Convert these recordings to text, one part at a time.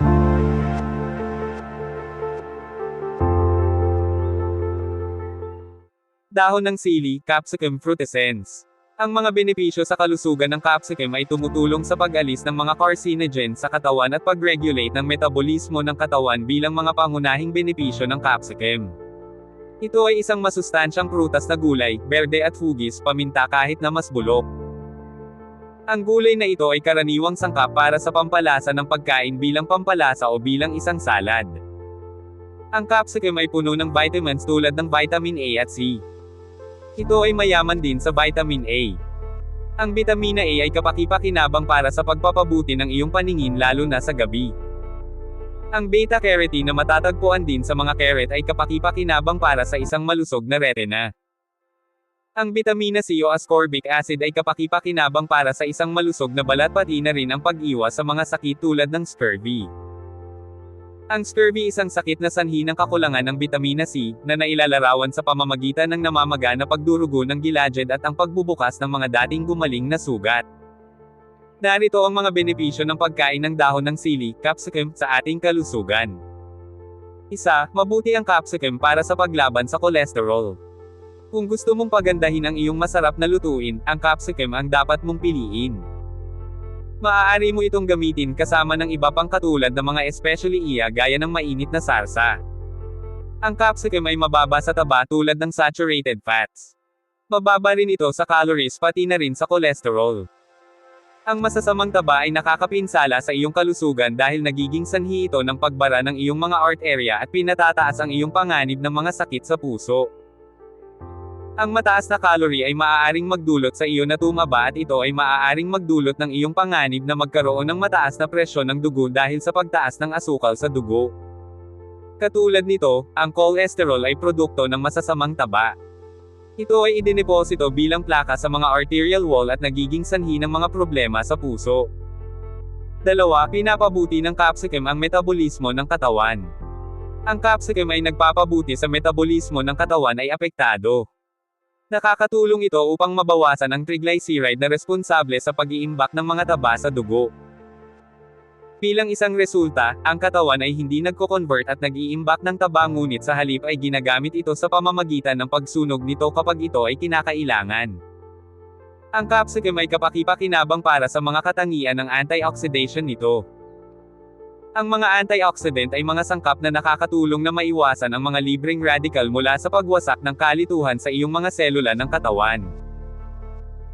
Dahon ng sili, capsicum fruit essence. Ang mga benepisyo sa kalusugan ng capsicum ay tumutulong sa pag-alis ng mga carcinogens sa katawan at pag-regulate ng metabolismo ng katawan bilang mga pangunahing benepisyo ng capsicum. Ito ay isang masustansyang prutas na gulay, berde at hugis, paminta kahit na mas bulok. Ang gulay na ito ay karaniwang sangkap para sa pampalasa ng pagkain bilang pampalasa o bilang isang salad. Ang capsicum ay puno ng vitamins tulad ng vitamin A at C. Ito ay mayaman din sa vitamin A. Ang bitamina A ay kapaki-pakinabang para sa pagpapabuti ng iyong paningin lalo na sa gabi. Ang beta-carotene na matatagpuan din sa mga carrot ay kapaki-pakinabang para sa isang malusog na retina. Ang bitamina C o ascorbic acid ay kapaki-pakinabang para sa isang malusog na balat pati na rin ang pag-iwas sa mga sakit tulad ng scurvy. Ang scurvy isang sakit na sanhi ng kakulangan ng bitamina C, na nailalarawan sa pamamagitan ng namamaga na pagdurugo ng gilagid at ang pagbubukas ng mga dating gumaling na sugat. Narito ang mga benepisyo ng pagkain ng dahon ng sili, capsicum, sa ating kalusugan. 1. Mabuti ang capsicum para sa paglaban sa kolesterol. Kung gusto mong pagandahin ang iyong masarap na lutuin, ang capsicum ang dapat mong piliin. Maaari mo itong gamitin kasama ng iba pang katulad ng mga especially gaya ng mainit na sarsa. Ang capsicum ay mababa sa taba tulad ng saturated fats. Mababa rin ito sa calories pati na rin sa kolesterol. Ang masasamang taba ay nakakapinsala sa iyong kalusugan dahil nagiging sanhi ito ng pagbara ng iyong mga arterya at pinatataas ang iyong panganib ng mga sakit sa puso. Ang mataas na calorie ay maaaring magdulot sa iyo na tumaba at ito ay maaaring magdulot ng iyong panganib na magkaroon ng mataas na presyon ng dugo dahil sa pagtaas ng asukal sa dugo. Katulad nito, ang cholesterol ay produkto ng masasamang taba. Ito ay idineposito bilang plaka sa mga arterial wall at nagiging sanhi ng mga problema sa puso. 2. Pinapabuti ng capsicum ang metabolismo ng katawan. Ang capsicum ay nagpapabuti sa metabolismo ng katawan ay apektado. Nakakatulong ito upang mabawasan ang triglyceride na responsable sa pag-iimbak ng mga taba sa dugo. Bilang isang resulta, ang katawan ay hindi nagko-convert at nag-iimbak ng taba ngunit sa halip ay ginagamit ito sa pamamagitan ng pagsunog nito kapag ito ay kinakailangan. Ang capsicum ay kapaki-pakinabang para sa mga katangian ng antioxidation nito. Ang mga antioxidant ay mga sangkap na nakakatulong na maiwasan ang mga libreng radical mula sa pagwasak ng kalituhan sa iyong mga selula ng katawan.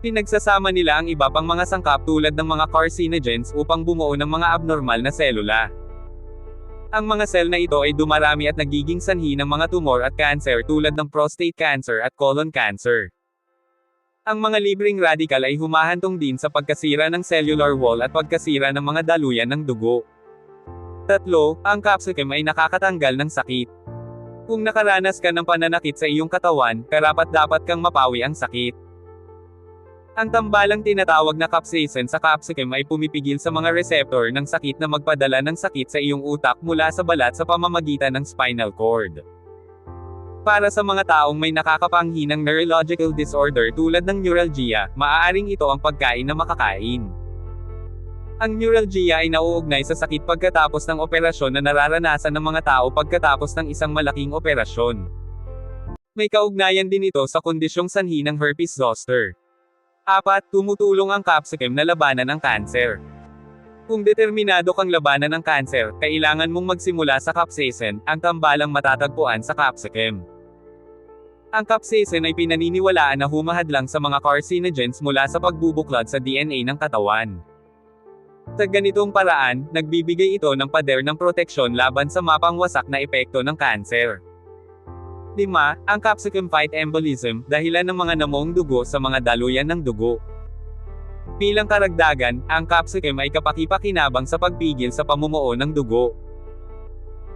Pinagsasama nila ang iba pang mga sangkap tulad ng mga carcinogens upang bumuo ng mga abnormal na selula. Ang mga sel na ito ay dumarami at nagiging sanhi ng mga tumor at cancer tulad ng prostate cancer at colon cancer. Ang mga libreng radical ay humahantong din sa pagkasira ng cellular wall at pagkasira ng mga daluyan ng dugo. 3. Ang capsicum ay nakakatanggal ng sakit. Kung nakaranas ka ng pananakit sa iyong katawan, karapat-dapat kang mapawi ang sakit. Ang tambalang tinatawag na capsaicin sa capsicum ay pumipigil sa mga receptor ng sakit na magpadala ng sakit sa iyong utak mula sa balat sa pamamagitan ng spinal cord. Para sa mga taong may nakakapanghinang neurological disorder tulad ng neuralgia, maaaring ito ang pagkain na makakain. Ang neuralgia ay nauugnay sa sakit pagkatapos ng operasyon na nararanasan ng mga tao pagkatapos ng isang malaking operasyon. May kaugnayan din ito sa kondisyong sanhi ng herpes zoster. 4. Tumutulong ang capsicum na labanan ang kanser. Kung determinado kang labanan ng kanser, kailangan mong magsimula sa capsaicin, ang tambalang matatagpuan sa capsicum. Ang capsaicin ay pinaniniwalaan na humahadlang sa mga carcinogens mula sa pagbubuklod sa DNA ng katawan. Sa ganitong paraan, nagbibigay ito ng pader ng proteksyon laban sa mapangwasak na epekto ng kanser. 5. Ang capsicum fight embolism, dahilan ng mga namuong dugo sa mga daluyan ng dugo. Bilang karagdagan, ang capsicum ay kapaki-pakinabang sa pagpigil sa pamumuo ng dugo.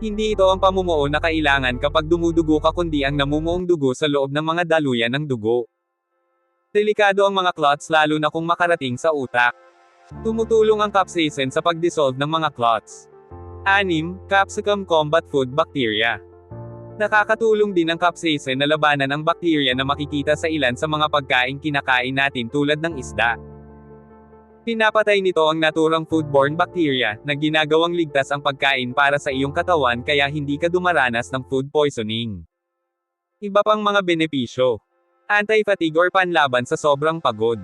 Hindi ito ang pamumuo na kailangan kapag dumudugo ka kundi ang namumuong dugo sa loob ng mga daluyan ng dugo. Delikado ang mga clots lalo na kung makarating sa utak. Tumutulong ang capsaicin sa pag-dissolve ng mga clots. 6. Capsicum combat food bacteria. Nakakatulong din ang capsaicin na labanan ang bakterya na makikita sa ilan sa mga pagkaing kinakain natin tulad ng isda. Pinapatay nito ang naturang foodborne bacteria, na ginagawang ligtas ang pagkain para sa iyong katawan kaya hindi ka dumaranas ng food poisoning. Iba pang mga benepisyo. Anti-fatigue or panlaban sa sobrang pagod.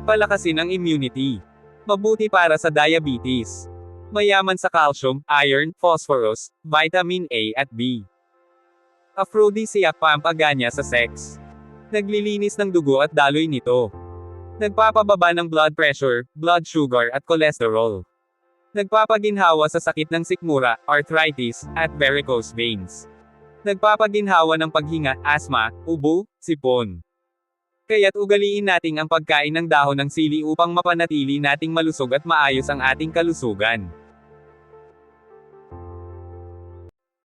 Palakasin ang immunity. Mabuti para sa diabetes. Mayaman sa calcium, iron, phosphorus, vitamin A at B. Aphrodisiac, pampagana sa sex. Naglilinis ng dugo at daloy nito. Nagpapababa ng blood pressure, blood sugar at cholesterol. Nagpapaginhawa sa sakit ng sikmura, arthritis, at varicose veins. Nagpapaginhawa ng paghinga, asthma, ubo, sipon. Kaya't ugaliin nating ang pagkain ng dahon ng sili upang mapanatili nating malusog at maayos ang ating kalusugan.